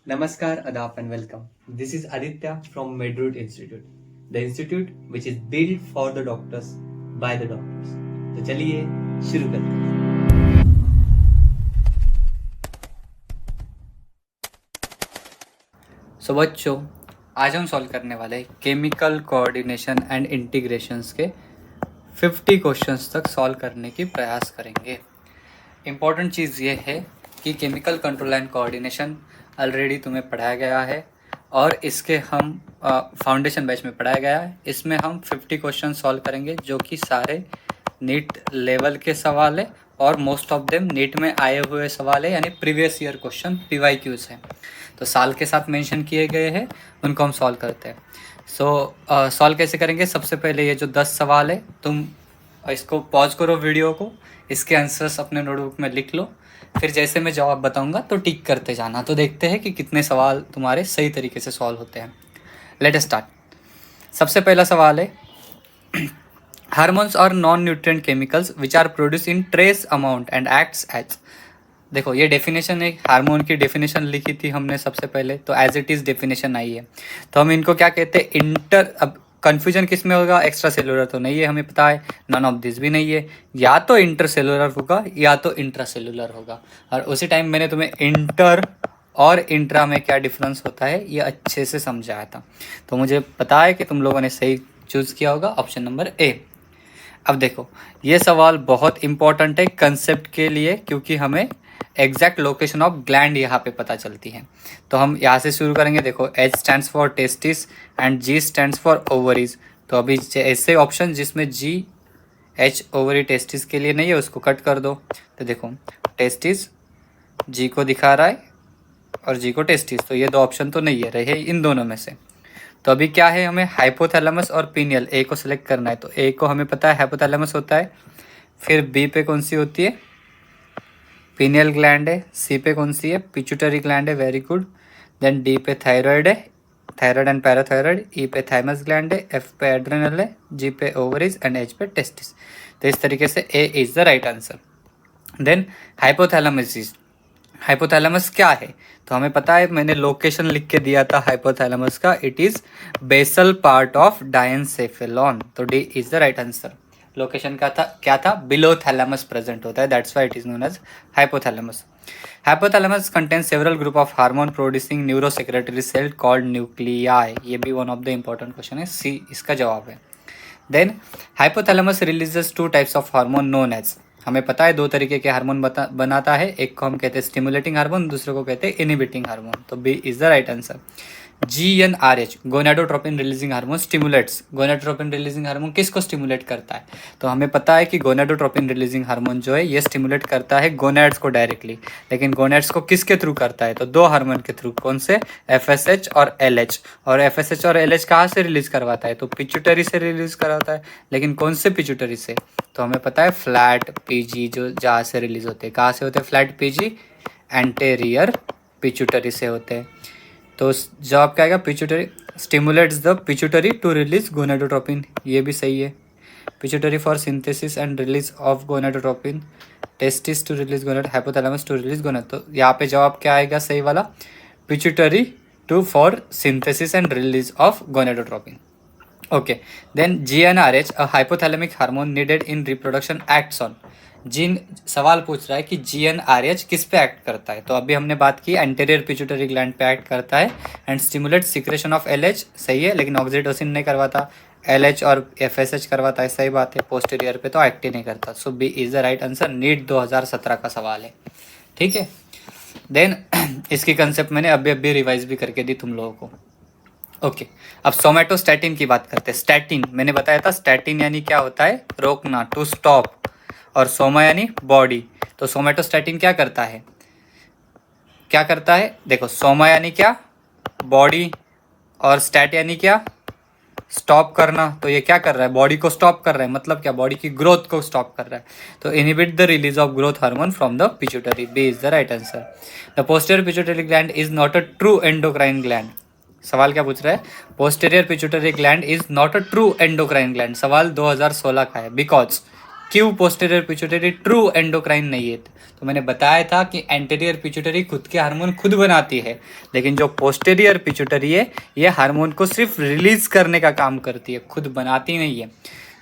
Namaskar, Adap, and welcome. This is Aditya from MedRoot Institute, the institute which is built for the doctors by the doctors. तो चलिए शुरू करते हैं. सो बच्चों, आज हम सॉल्व करने वाले हैं केमिकल कोऑर्डिनेशन एंड इंटीग्रेशंस के 50 क्वेश्चंस तक सॉल्व करने की प्रयास करेंगे. इम्पॉर्टेंट चीज़ ये है कि chemical control and coordination already तुम्हें पढ़ाया गया है और इसके हम फाउंडेशन बैच में पढ़ाया गया है. इसमें हम 50 क्वेश्चन सॉल्व करेंगे जो कि सारे नीट लेवल के सवाल है और मोस्ट ऑफ देम नीट में आए हुए सवाल है, यानी प्रीवियस ईयर क्वेश्चन PYQs हैं. तो साल के साथ मेंशन किए गए हैं, उनको हम सॉल्व करते हैं. सॉल्व कैसे करेंगे? सबसे पहले ये जो 10 सवाल है, तुम इसको पॉज करो वीडियो को, इसके आंसर्स अपने नोटबुक में लिख लो, फिर जैसे मैं जवाब बताऊंगा तो टिक करते जाना. तो देखते हैं कि कितने सवाल तुम्हारे सही तरीके से सॉल्व होते हैं. Let us start. सबसे पहला सवाल है, हार्मोन्स और non nutrient chemicals which are produce in trace amount and acts as. देखो, ये डेफिनेशन है, हार्मोन की डेफिनेशन लिखी थी हमने सबसे पहले, तो एज इट इज़ डेफिनेशन आई है. तो हम इनको क्या कहते हैं? अब कन्फ्यूजन किस में होगा? एक्स्ट्रा सेलुलर तो नहीं है, हमें पता है. नन ऑफ दिस भी नहीं है. या तो इंटर सेलुलर होगा या तो इंट्रा सेलुलर होगा. और उसी टाइम मैंने तुम्हें इंटर और इंट्रा में क्या डिफरेंस होता है ये अच्छे से समझाया था. तो मुझे पता है कि तुम लोगों ने सही चूज़ किया होगा, ऑप्शन नंबर ए. अब देखो, ये सवाल बहुत इंपॉर्टेंट है कंसेप्ट के लिए, क्योंकि हमें एग्जैक्ट लोकेशन ऑफ ग्लैंड यहाँ पे पता चलती है. तो हम यहाँ से शुरू करेंगे. देखो, H stands for testis and G stands for ovaries. तो अभी ऐसे ऑप्शन जिसमें GH ओवरी टेस्टिस के लिए नहीं है उसको कट कर दो. तो देखो, टेस्टिस G को दिखा रहा है और G को टेस्टिस, तो ये दो ऑप्शन तो नहीं है, रहे इन दोनों में से. तो अभी क्या है, हमें हाइपोथैलेमस और पीनियल ए को सिलेक्ट करना है. तो ए को हमें पता है हाइपोथैलेमस होता है. फिर बी पे कौन सी होती है? पीनियल ग्लैंड है. सी पे कौन सी है? पिट्यूटरी ग्लैंड है. Very good. देन डी पे थायराइड है, थायराइड एंड पैराथायराइड. ई पे थाइमस ग्लैंड है. एफ पे एड्रेनल है. जी पे ओवरीज एंड एच पे टेस्टिस. तो इस तरीके से A is the right answer. Then hypothalamus. Hypothalamus क्या है? तो हमें पता है, मैंने लोकेशन लिख के दिया था हाइपोथैलेमस का. It is basal part of diencephalon. तो D is the right answer. Location का था क्या था? बिलो थैलेमस प्रेजेंट होता है, that's why it is known as hypothalamus. Hypothalamus contain several group of hormone producing neurosecretory cell called nuclei. ये भी one of the important question है, C इसका जवाब है. Then hypothalamus releases 2 types of hormone known as. हमें पता है 2 तरीके के हार्मोन बनाता है. एक को हम कहते हैं स्टिमुलेटिंग हार्मोन, दूसरे को कहते हैं इनहिबिटिंग हार्मोन. तो B is the right answer. GnRH gonadotropin releasing hormone stimulates. Gonadotropin releasing hormone किसको स्टिमुलेट करता है? तो हमें पता है कि गोनाडोट्रोपिन रिलीजिंग हार्मोन जो है ये स्टिमुलेट करता है गोनाड्स को डायरेक्टली. लेकिन गोनाड्स को किसके थ्रू करता है? तो 2 हार्मोन के थ्रू. कौन से? FSH और LH. और FSH और LH कहाँ से रिलीज करवाता है? तो पिट्यूटरी से रिलीज करवाता है. लेकिन कौन से पिट्यूटरी से? तो हमें पता है फ्लैट PG जो जहाँ से रिलीज होते हैं. कहाँ से होते हैं फ्लैट PG? एंटेरियर पिट्यूटरी से होते हैं. तो जवाब क्या आएगा? Pituitary stimulates the pituitary to release gonadotropin. ये भी सही है. Pituitary for synthesis and release of gonadotropin. Testis to release gonad. Hypothalamus to release gonad. तो यहाँ पे जवाब क्या आएगा सही वाला? Pituitary to for synthesis and release of gonadotropin. Okay. Then GnRH a hypothalamic hormone needed in reproduction acts on. सवाल पूछ रहा है कि GnRH किस पे एक्ट करता है? तो अभी हमने बात की एंटेरियर पिट्यूटरी ग्लैंड पे एक्ट करता है and stimulate secretion of LH. सही है, लेकिन ऑक्सीटोसिन नहीं करवाता. LH और FSH करवाता है, सही बात है. पोस्टीरियर पे तो एक्ट ही नहीं करता. So B is the right answer. NEET 2017 का सवाल है, ठीक है. देन इसकी कंसेप्ट मैंने अभी रिवाइज भी करके दी तुम लोगों को. ओके. अब सोमेटोस्टैटिन की बात करते हैं. स्टैटिन मैंने बताया था, स्टैटिन यानी क्या होता है? रोकना, टू स्टॉप. और सोमा यानी बॉडी. तो सोमेटोस्टैटिन क्या करता है? क्या करता है? देखो, सोमा यानी क्या? बॉडी. और स्टैट यानी क्या? स्टॉप करना. तो ये क्या कर रहा है? बॉडी को स्टॉप कर रहा है. मतलब क्या? बॉडी की ग्रोथ को स्टॉप कर रहा है. तो inhibit the release of growth hormone from the pituitary. B is the right answer. The posterior pituitary gland is not a true endocrine gland. सवाल क्या पूछ रहा है? Posterior pituitary gland is not a true endocrine gland. सवाल 2016 का है. Because क्यों posterior pituitary true endocrine नहीं है? तो मैंने बताया था कि एंटीरियर पिट्यूटरी खुद के हार्मोन खुद बनाती है, लेकिन जो पोस्टीरियर पिट्यूटरी है ये हार्मोन को सिर्फ रिलीज करने का काम करती है, खुद बनाती नहीं है।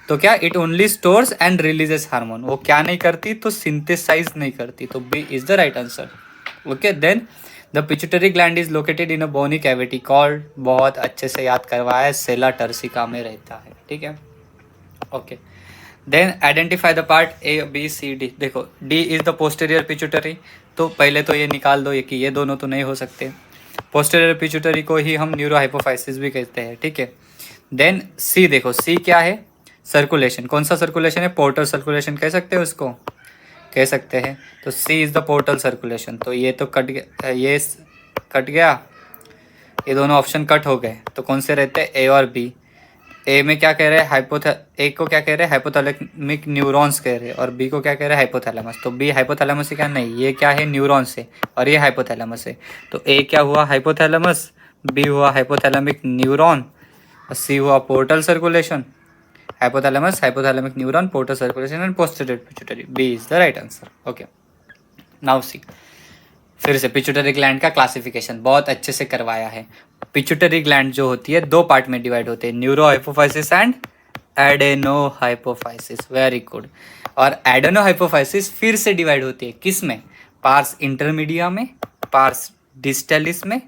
तो क्या it only stores and releases hormone, वो क्या नहीं करती? तो सिंथेसाइज नहीं करती। तो B is the right answer. Okay, then the pituitary gland is located in a bony cavity called, बहुत अच्छे से याद करवाया है, सेला टर्सिका में रहता है। ठीक है, okay. Then identify the part A B C D. देखो D is the posterior pituitary, तो पहले तो ये निकाल दो ये कि ये दोनों तो नहीं हो सकते। पोस्टीरियर पिट्यूटरी को ही हम न्यूरोहाइपोफाइसिस भी कहते हैं। ठीक है, देन सी देखो, सी क्या है? सर्कुलेशन। कौन सा सर्कुलेशन है? पोर्टल सर्कुलेशन कह सकते हैं उसको, कह सकते हैं। तो सी इज द पोर्टल सर्कुलेशन। तो ये तो कट गया, ये कट गया, ये दोनों ऑप्शन कट हो गए। तो कौन से रहते हैं? ए और बी। ए में क्या कह रहे हैं? ए को क्या कह रहे हैं? हाइपोथैलेमिक न्यूरॉन्स कह रहे हैं, और बी को क्या कह रहे हैं? हाइपोथैलेमस। तो बी हाइपोथैलेमस है क्या? नहीं, ये क्या है? न्यूरॉन्स है, और ये हाइपोथैलेमस है। तो ए क्या हुआ? हाइपोथैलेमस, बी हुआ हाइपोथैलेमिक न्यूरॉन, और सी हुआ portal circulation. Hypothalamus, hypothalamic neuron, portal circulation and posterior pituitary. B is the right answer. Okay, now C, फिर से पिट्यूटरी ग्लैंड का क्लासिफिकेशन बहुत अच्छे से करवाया है। पिट्यूटरी ग्लैंड जो होती है दो पार्ट में डिवाइड होते हैं, neurohypophysis and adenohypophysis. Very good. और एडेनोहाइपोफाइसिस फिर से डिवाइड होती है किस में? पार्स इंटरमीडिया में, पार्स डिस्टलिस में,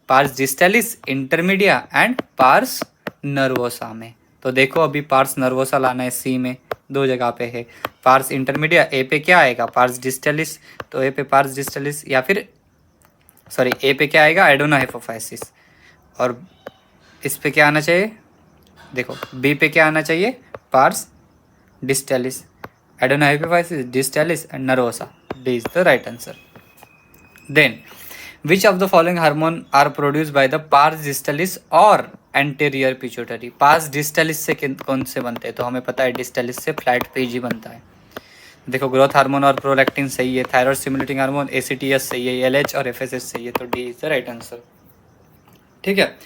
pars distalis, intermedia and pars nervosa में। तो देखो अभी पार्स नर्वोसा लाना है, सी में दो जगह पे है। पार्स इंटरमीडिया ए पे क्या आएगा? Parse distalis. तो ए पे पार्स डिस्टलिस, या फिर सॉरी ए पे क्या आएगा? एडेनोहाइपोफाइसिस। और इस पे क्या आना चाहिए? देखो बी पे क्या आना चाहिए? Pars distalis, adenohypophysis, distalis and nervosa. D is the right answer. Then which of the following hormone are produce by the pars distalis और एंटीरियर पिट्यूटरी? पार्स डिस्टलिस से कौन से बनते हैं? तो हमें पता है डिस्टलिस से फ्लैट पीजी बनता है। देखो ग्रोथ हार्मोन और प्रोलैक्टिन सही है, थायराइड स्टिमुलेटिंग हार्मोन एसीटीएस सही है, एलएच और एफएसएच सही है। तो D is the right answer. ठीक है,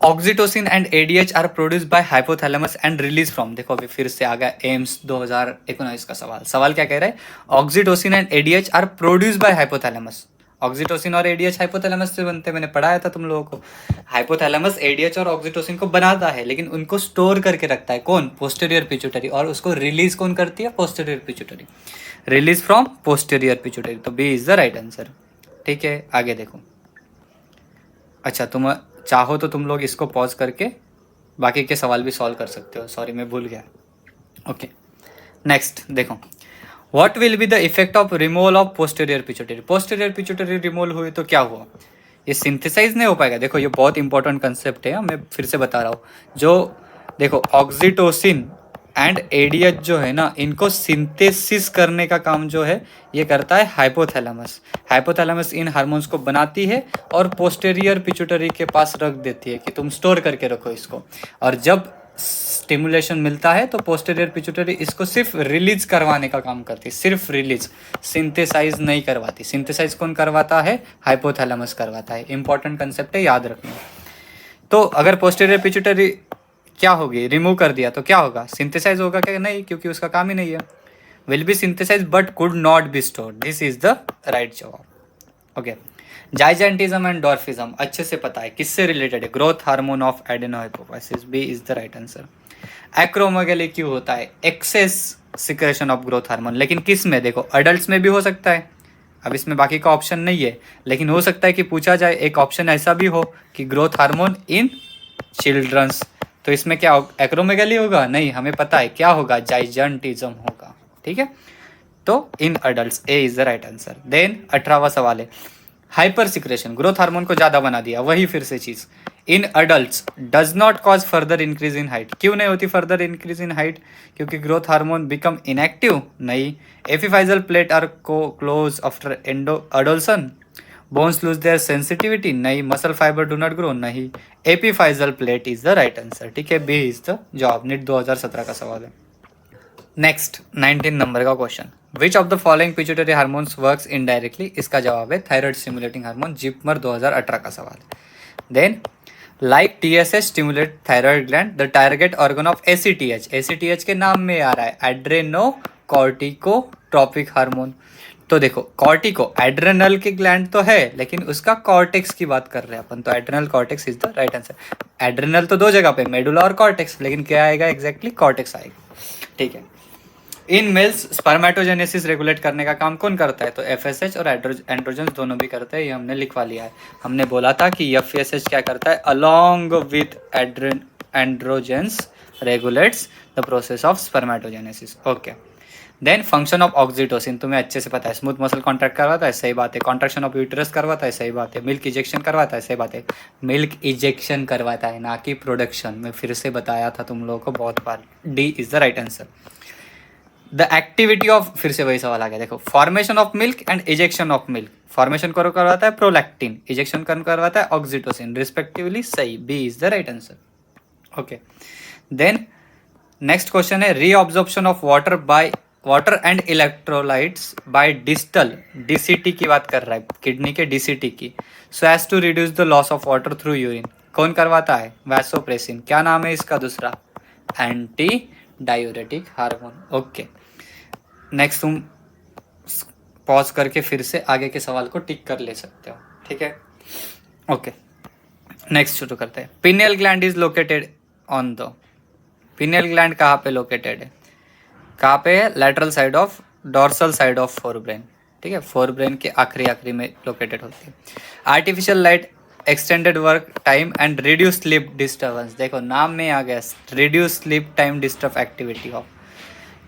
oxytocin and ADH are produce by hypothalamus and release from. देखो अभी फिर से आ गया एम्स 2019 का सवाल। सवाल क्या कह रहा है? Oxytocin and ADH are produce by hypothalamus. Oxytocin और एडीएच हाइपोथैलेमस से बनते हैं, मैंने पढ़ाया था तुम लोगों को। हाइपोथैलेमस एडीएच और ऑक्सीटोसिन को बनाता है, लेकिन उनको स्टोर करके रखता है कौन? Posterior pituitary. और उसको रिलीज कौन करती है? Posterior pituitary. Release from posterior pituitary. तो B is the right answer. ठीक है, आगे देखो। अच्छा, तुम चाहो तो तुम लोग इसको पॉज करके बाकी के सवाल भी सॉल्व कर सकते हो। सॉरी मैं भूल गया। ओके, नेक्स्ट देखो, what will be the effect of removal of posterior pituitary? Posterior pituitary removal हुई तो क्या हुआ? ये सिंथेसाइज नहीं हो पाएगा। देखो ये बहुत इंपॉर्टेंट कंसेप्ट है, मैं फिर से बता रहा हूँ। जो देखो ऑक्सीटोसिन एंड एडीएच जो है ना, इनको सिंथेसिस करने का काम जो है ये करता है हाइपोथैलेमस। हाइपोथैलेमस इन हार्मोन्स को बनाती है और पोस्टीरियर पिट्यूटरी के पास रख देती है कि तुम स्टोर करके रखो इसको। और जब स्टिमुलेशन मिलता है तो पोस्टीरियर पिट्यूटरी इसको सिर्फ रिलीज करवाने का काम करती है, सिर्फ रिलीज, सिंथेसाइज नहीं करवाती। सिंथेसाइज कौन करवाता है? हाइपोथैलेमस करवाता है। इंपॉर्टेंट कंसेप्ट है, याद रखना। तो अगर पोस्टीरियर पिट्यूटरी क्या होगी? रिमूव कर दिया तो क्या होगा? सिंथेसाइज होगा क्या? नहीं, क्योंकि उसका काम ही नहीं है। Will be synthesize but could not be stored. This is the right जवाब। ओके, जाइजेंटिज्म एंड डॉर्फिज्म अच्छे से पता है किससे रिलेटेड है? Growth hormone of adenohypophysis. B is the right answer. Acromegaly क्यों होता है? Excess secretion of growth hormone. लेकिन किस में? देखो अडल्ट में भी हो सकता है, अब इसमें बाकी का ऑप्शन नहीं है, लेकिन हो सकता है कि पूछा जाए एक ऑप्शन ऐसा भी हो कि ग्रोथ हार्मोन इन चिल्ड्रंस। तो इसमें क्या एक्रोमेगाली होगा? नहीं, हमें पता है क्या होगा? जाइजेंटिज्म होगा। ठीक है, तो in adults. A is the right answer. Then 18वां सवाल है, हाइपर सिक्रेशन, ग्रोथ हार्मोन को ज्यादा बना दिया, वही फिर से चीज। In adults does not cause further increase in height. क्यों नहीं होती फर्दर इंक्रीज इन हाइट? क्योंकि ग्रोथ हार्मोन बिकम इनएक्टिव? नहीं। एपिफाइजल प्लेट आर को close after adolescence. Bones lose their sensitivity? नहीं। Muscle fiber do not grow? नहीं। Epiphyseal plate is the right answer. ठीक है, बी इज द जवाब। NEET 2017 का सवाल है। नेक्स्ट 19 नंबर का question, which of the following pituitary hormones works indirectly? इसका जवाब है थायराइड स्टिमुलेटिंग हार्मोन। जिपमर 2018 का सवाल। Then like TSH stimulate thyroid gland, the target organ of ACTH, ACTH के नाम में आ रहा है एड्रेनो कॉर्टिकोट्रॉपिक हार्मोन। तो देखो कॉर्टिको एड्रेनल के ग्लैंड तो है लेकिन उसका कॉर्टेक्स की बात कर रहे हैं अपन, तो adrenal cortex is the right answer. Adrenal तो दो जगह पे, मेडुला और कॉर्टेक्स, लेकिन क्या आएगा एग्जैक्टली कॉर्टेक्स आएगा, ठीक है। इन मेल्स स्पर्मेटोजेनेसिस रेगुलेट करने का काम कौन करता है, तो FSH और एंड्रोजन दोनों भी करते हैं, ये हमने लिखवा लिया है। हमने बोला था कि FSH क्या करता है, along with androgens regulates the process of spermatogenesis. Okay, then function of oxytocin तुम्हें अच्छे से पता है, स्मूथ मसल कॉन्ट्रैक्ट करवाता है, सही बात है। कॉन्ट्रैक्शन ऑफ यूटरस करवाता है, सही बात है। मिल्क इजेक्शन करवाता है, सही बात है। मिल्क इजेक्शन करवाता है, ना कि प्रोडक्शन। मैं फिर से बताया था तुम लोगों को बहुत बार, D is the right answer. The activity of, फिर से वही सवाल आ गया, देखो formation of milk and ejection of milk, formation करो करवाता है प्रोलैक्टिन, इजेक्शन करवाता है ऑक्सीटोसिन रिस्पेक्टिवली, सही, B is the right answer. Okay, then next question है reabsorption of water and electrolytes by distal, DCT की बात कर रहा है, किडनी के DCT की, so as to reduce the loss of water through urine, कौन करवाता है, वैसोप्रेसिन। क्या नाम है इसका दूसरा, anti diuretic hormone. Okay, next तुम पॉज करके फिर से आगे के सवाल को टिक कर ले सकते हो, ठीक है। ओके, नेक्स्ट शुरू करते हैं। Pineal gland is located on the, pineal gland कहाँ पे लोकेटेड है, कहाँ पे है, lateral side of, dorsal side of forebrain, ठीक है, फोरब्रेन के आखिरी में लोकेटेड होती है। Artificial light extended work time and reduce sleep disturbance, देखो नाम में आ गया, reduce sleep time disturb activity of,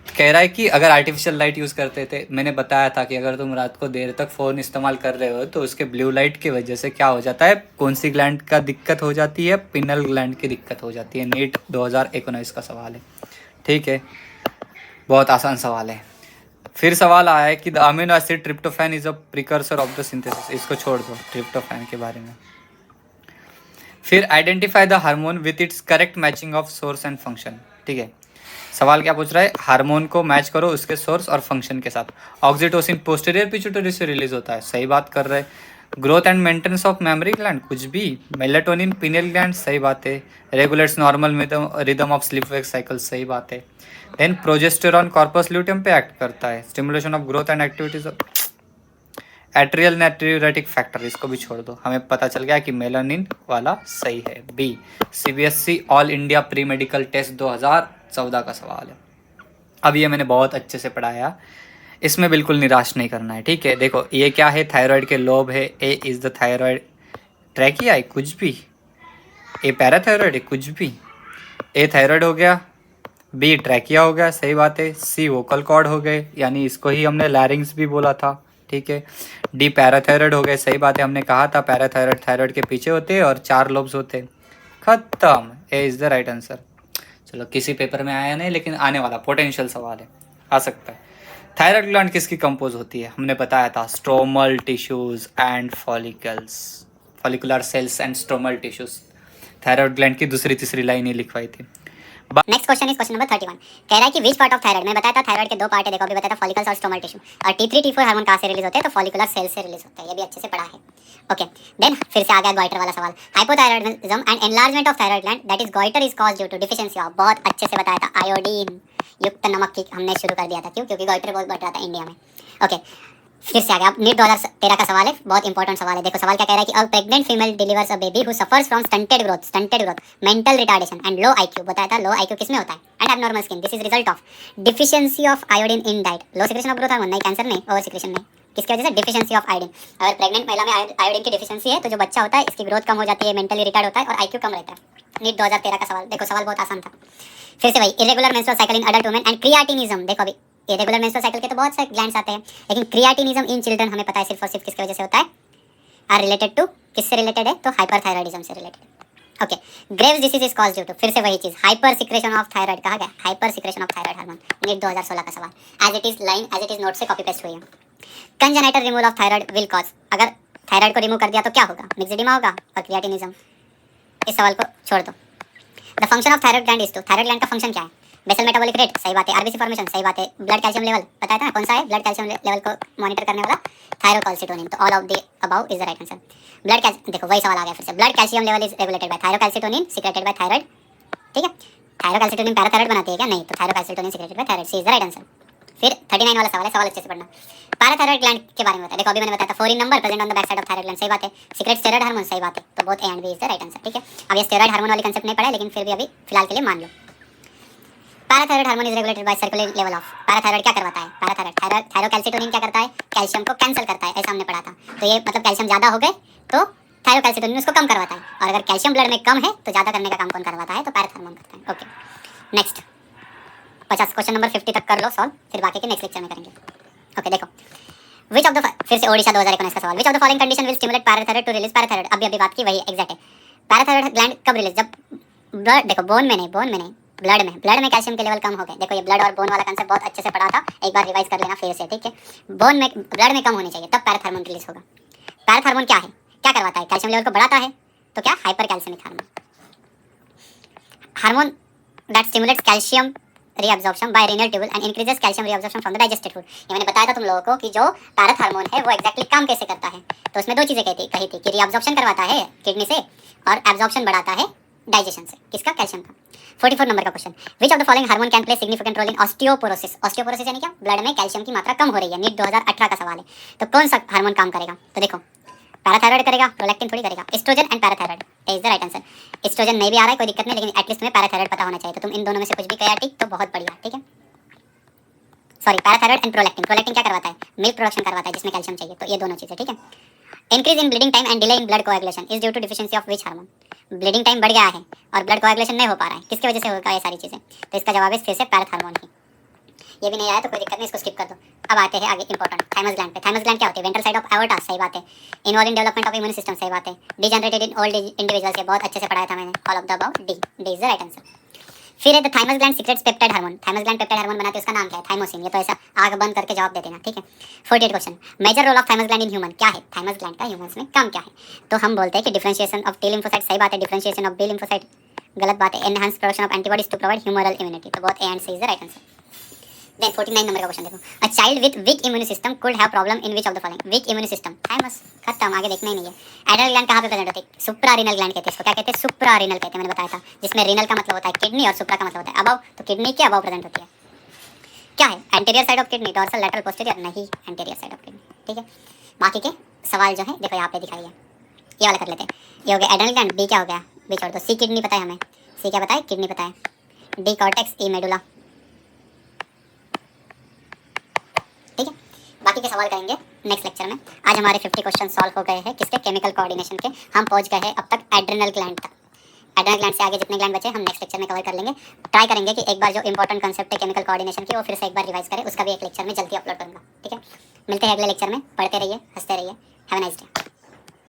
कह रहा है कि अगर आर्टिफिशियल लाइट यूज़ करते थे, मैंने बताया था कि अगर तुम रात को देर तक फ़ोन इस्तेमाल कर रहे हो तो उसके ब्लू लाइट की वजह से क्या हो जाता है, कौन सी ग्लैंड का दिक्कत हो जाती है, पिनल ग्लैंड की दिक्कत हो जाती है। नीट 2019 का सवाल है, ठीक है, बहुत आसान सवाल है। फिर सवाल आया है कि the amino acid tryptophan is a precursor of the synthesis, इसको छोड़ दो ट्रिप्टोफैन के बारे में। फिर identify the hormone with its correct matching of source and function, ठीक है। सवाल क्या पूछ रहा है, हार्मोन को मैच करो उसके सोर्स और फंक्शन के साथ। ऑक्सीटोसिन पोस्टीरियर पिट्यूटरी से रिलीज होता है, सही बात कर रहे हैं। Growth and maintenance of memory gland, कुछ भी। मेलेटोनिन पिनियल ग्लैंड, सही बात है। Regulates normal rhythm of sleep wake cycle, सही बात है। देन प्रोजेस्टेरॉन कॉर्पस ल्यूटियम पे एक्ट करता है, stimulation of growth and activities of atrial natriuretic factor, इसको भी छोड़ दो, हमें पता चल गया कि मेलानिन वाला सही है, B. CBSE all India pre medical test 2014 का सवाल है। अब ये मैंने बहुत अच्छे से पढ़ाया, इसमें बिल्कुल निराश नहीं करना है, ठीक है। देखो ये क्या है, थायराइड के लोब है, ए इज द थायराइड ट्रैकिया है, कुछ भी, ए पैराथायराइड है, कुछ भी। ए थायराइड हो गया, बी ट्रैकिया हो गया, सही बात है। सी वोकल कॉर्ड हो गए, यानी इसको ही हमने लैरिंग्स भी बोला था, ठीक है। डी पैराथायराइड हो गए, सही बात है, हमने कहा था पैराथायराइड थायराइड के पीछे होते हैं और 4 लोब्स होते हैं, खत्म, ए इज द राइट आंसर। चलो किसी पेपर में आया नहीं लेकिन आने वाला पोटेंशियल सवाल है, आ सकता है। थायराइड ग्लैंड किसकी कंपोज होती है, हमने बताया था stromal tissues and follicles, follicular cells and stromal tissues. Thyroid gland की दूसरी तीसरी लाइन ही लिखवाई थी। Next question is question number 31, कह रहा है कि विच पार्ट ऑफ थायराइड, मैं बताया था थायराइड के दो पार्ट है, देखो अभी बताया था फॉलिकल्स और स्टोमल टिश्यू, और T3 T4 हार्मोन कहाँ से रिलीज होते हैं, तो फॉलिकुलर सेल से रिलीज होते हैं, ये भी अच्छे से पढ़ा है। ओके, देन फिर से आ गया गॉइटर वाला सवाल, hypothyroidism and enlargement of thyroid gland that is goitre is caused due to deficiency of, बहुत अच्छे से बताया था, आयोडीन युक्त नमक की हमने शुरू कर दिया था, क्यों, क्योंकि गॉइटर बहुत बढ़ रहा था इंडिया में। ओके, फिर से आ गया, नीट 2013 का सवाल है, बहुत इंपॉर्टेंट सवाल है। देखो सवाल क्या कह रहा है कि अ pregnant female delivers a baby who suffers from stunted growth, mental retardation and low IQ, बताया था लो IQ किस में होता है, and abnormal skin, this is result of deficiency of iodine in diet, low secretion of growth hormone, नहीं cancer नहीं, over secretion नहीं, किसकी वजह से, डिफिशियंसी ऑफ आयोडीन। अगर प्रेग्नेंट महिला में आयोडीन की डिफिशियंसी है तो जो बच्चा होता है इसकी ग्रोथ कम हो जाती है, मेंटली रिटार्ड होता है और IQ कम रहता है। नीट 2013 का सवाल, देखो सवाल बहुत आसान था। फिर से वही, irregular menstrual cycle in adult women and cretinism, देखो अभी इरेगुलर मेंस्ट्रुअल साइकिल के तो बहुत सारे ग्लैंड्स आते हैं, लेकिन क्रियाटिनिज्म इन चिल्ड्रन हमें पता है सिर्फ और सिर्फ किसकी वजह से होता है, आर रिलेटेड टू, किससे रिलेटेड है, तो हाइपरथायराइडिज्म से related. Okay, Graves disease is caused due to, फिर से वही चीज, हाइपर सिक्रेशन ऑफ थायराइड, कहा गया hyper secretion of thyroid hormone, NEET 2016 का सवाल, as it is line as it is note से कॉपी पेस्ट हुई है। Congenital removal of thyroid will cause, अगर थायराइड को रिमूव कर दिया तो क्या होगा, मिक्सिडिमा होगा और क्रियाटिनिज्म, इस सवाल को छोड़ दो। The function of thyroid gland is to, thyroid gland का फंक्शन क्या है, बेसल मेटाबॉलिक रेट, सही बात है। आरबीसी फॉर्मेशन, सही बात है। ब्लड कैल्शियम लेवल बताया था ना, कौन सा है ब्लड कैल्शियम लेवल को मॉनिटर करने वाला, थायरोकैल्सिटोनिन। तो all of the above is the right answer. Blood calcium, देखो वही सवाल आ गया फिर से। Blood calcium level is regulated by thyrocalcitonin secreted by thyroid, ठीक है। थायरोकैल्सिटोनिन पैराथायराइड बनाती है क्या? नहीं, तो thyrocalcitonin secreted by thyroid, C is the right answer. फिर 39 वाला सवाल है, सवाल अच्छे से पढ़ना। पैराथायराइड ग्लैंड के बारे में बताया, देखो अभी मैंने बताया था 4 in number present on the back side of thyroid gland, सही बात है। सीक्रेट स्टेरॉइड हार्मोन, सही बात है। तो both A and B is the right answer, ठीक है। अब ये स्टेरॉइड हार्मोन वाली कांसेप्ट नहीं पढ़ा है, लेकिन फिर भी अभी फिलहाल के लिए मान लो। Parathyroid hormone is regulated by circular level of. Parathyroid क्या करवाता है? पैराथायराइड थायरोकैल्सिटोनिन क्या करता है? कैल्शियम को कैंसिल करता है, ऐसा हमने पढ़ा था। तो ये मतलब कैल्शियम ज्यादा हो गए तो थायरोकैल्सिटोनिन उसको कम करवाता है, और अगर कैल्शियम ब्लड में कम है तो ज्यादा करने का काम कौन करवाता है? तो पैराथायराइड करता है। ओके नेक्स्ट 50 क्वेश्चन नंबर 50 तक कर लो सॉल्व, फिर बाकी के नेक्स्ट लेक्चर में करेंगे। ओके देखो, विच ऑफ द, फिर से ओडिशा 2019 का सवाल। Which of the following condition will stimulate parathyroid to release parathyroid? अभी बात की वही एग्जैक्ट है। पैराथायराइड ग्लैंड कब रिलीज? जब ब्लड, देखो बोन में नहीं, ब्लड में कैल्शियम के लेवल कम हो गए। देखो ये ब्लड और बोन वाला कंसेप्ट बहुत अच्छे से पढ़ा था, एक बार रिवाइज कर लेना फिर से, ठीक है। बोन में, ब्लड में कम होनी चाहिए, तब पैराथायराइड रिलीज होगा। पैराथायराइड क्या है? क्या करवाता है? कैल्शियम लेवल को बढ़ाता है, तो क्या? Hypercalcaemic hormone that stimulates calcium reabsorption by renal tubule and increases calcium reabsorption from the digested food. ये मैंने बताया था तुम लोगों को कि जो पैराथ हार्मोन है वो एक्जैक्टली काम कैसे करता है। तो उसमें दो चीजें कही थी कि रीअब्जॉर्प्शन करवाता है किडनी से और एब्जॉर्प्शन बढ़ाता है डाइजेशन से। किसका? कैल्शियम का। 44 नंबर का question, which of the following hormone can play significant role in osteoporosis? Osteoporosis यानी क्या? ब्लड में कैल्शियम की मात्रा कम हो रही है, नीट 2018 का सवाल है। तो कौन सा हार्मोन काम करेगा? तो देखो पैराथायराइड करेगा, प्रोलैक्टिन थोड़ी करेगा। Estrogen and parathyroid is the right answer. Estrogen नहीं भी आ रहा है कोई दिक्कत नहीं, लेकिन एटलीस्ट तुम्हें पैराथायराइड पता होना चाहिए। तो तुम इन दोनों में से कुछ भी कया टिक तो बहुत बढ़िया, ठीक है। Sorry, parathyroid and prolactin. Prolactin क्या करवाता है? मिल्क प्रोडक्शन करवाता है जिसमें कैल्शियम चाहिए। तो ये दोनों चीजें, ठीक है। Increase in bleeding time and delay in blood coagulation is due to deficiency of which hormone? Bleeding time बढ़ गया है और ब्लड कोएगुलेशन नहीं हो पा रहा है, किसकी वजह से होगा ये सारी चीजें? तो इसका जवाब है फिर से पैराथ हार्मोन ही। ये भी नहीं आया तो कोई दिक्कत नहीं, इसको स्किप कर दो। अब आते हैं आगे इंपॉर्टेंट थाइमस ग्लैंड पे। थाइमस ग्लैंड क्या होती है? वेंट्रल साइड ऑफ एओर्टा, सही बात है। Involve in development of immune system, सही बात है। डिजनरेटेड इन ओल्ड इंडिविजुअल्स, ये बहुत अच्छे से पढ़ाया था मैंने। All of the above, D is the right answer. फिर है the thymus gland secrets peptide hormone. Thymus gland peptide hormone बनाते हैं, उसका नाम क्या है? थाइमोसिन। ये तो ऐसा आग बंद करके जवाब दे देना, ठीक है। 48 क्वेश्चन, major role of thymus gland in human, क्या है थाइमस ग्लैंड का ह्यूमंस में काम क्या है? तो हम बोलते हैं कि डिफरेंशिएशन ऑफ टी लिम्फोसाइट, सही बात है। डिफरेंशिएशन ऑफ बी लिम्फोसाइट गलत बात है। Enhance production of antibodies to provide humoral immunity, तो both A and C is the right answer. Then 49 number का क्वेश्चन देखो, a child with weak immune system could have problem in which of the following? Weak immune system, thymus, खत्म, आगे देखना ही नहीं है। Adrenal gland कहाँ पे present होती है? सुप्रारीनल ग्लैंड कहते हैं इसको। क्या कहते हैं? सुप्रारीनल कहते हैं, मैंने बताया था। जिसमें रीनल का मतलब होता है किडनी और सुप्रा का मतलब होता है अबव, तो किडनी के अबव प्रेजेंट होती है। क्या है? Anterior side of kidney, dorsal, lateral, posterior, नहीं, एंटीरियर साइड ऑफ किडनी, ठीक है। बाकी के सवाल जो है देखो यहाँ पे दिखाई है, ये वाला कर लेते हैं। ये हो गया एड्रेनल ग्लैंड, बी क्या हो गया? बी छोड़ दो। सी किडनी पता है हमें, सी क्या पता है? किडनी पता है। डी कॉर्टेक्स, ई मेडुला, ठीक है। बाकी के सवाल करेंगे नेक्स्ट लेक्चर में। आज हमारे 50 क्वेश्चन सॉल्व हो गए हैं, किसके? केमिकल कोऑर्डिनेशन के। हम पहुंच गए हैं अब तक एड्रेनल ग्लैंड तक। एड्रेनल ग्लैंड से आगे जितने ग्लैंड बचे हम नेक्स्ट लेक्चर में कवर कर लेंगे। ट्राई करेंगे कि एक बार जो इंपॉर्टेंट कंसेप्ट है केमिकल कोऑर्डिनेशन की वो फिर से एक बार रिवाइज करें, उसका भी एक लेक्चर में जल्दी अपलोड करूंगा, ठीक है। मिलते हैं अगले लेक्चर में, पढ़ते रहिए, हंसते रहिए। Have a nice day.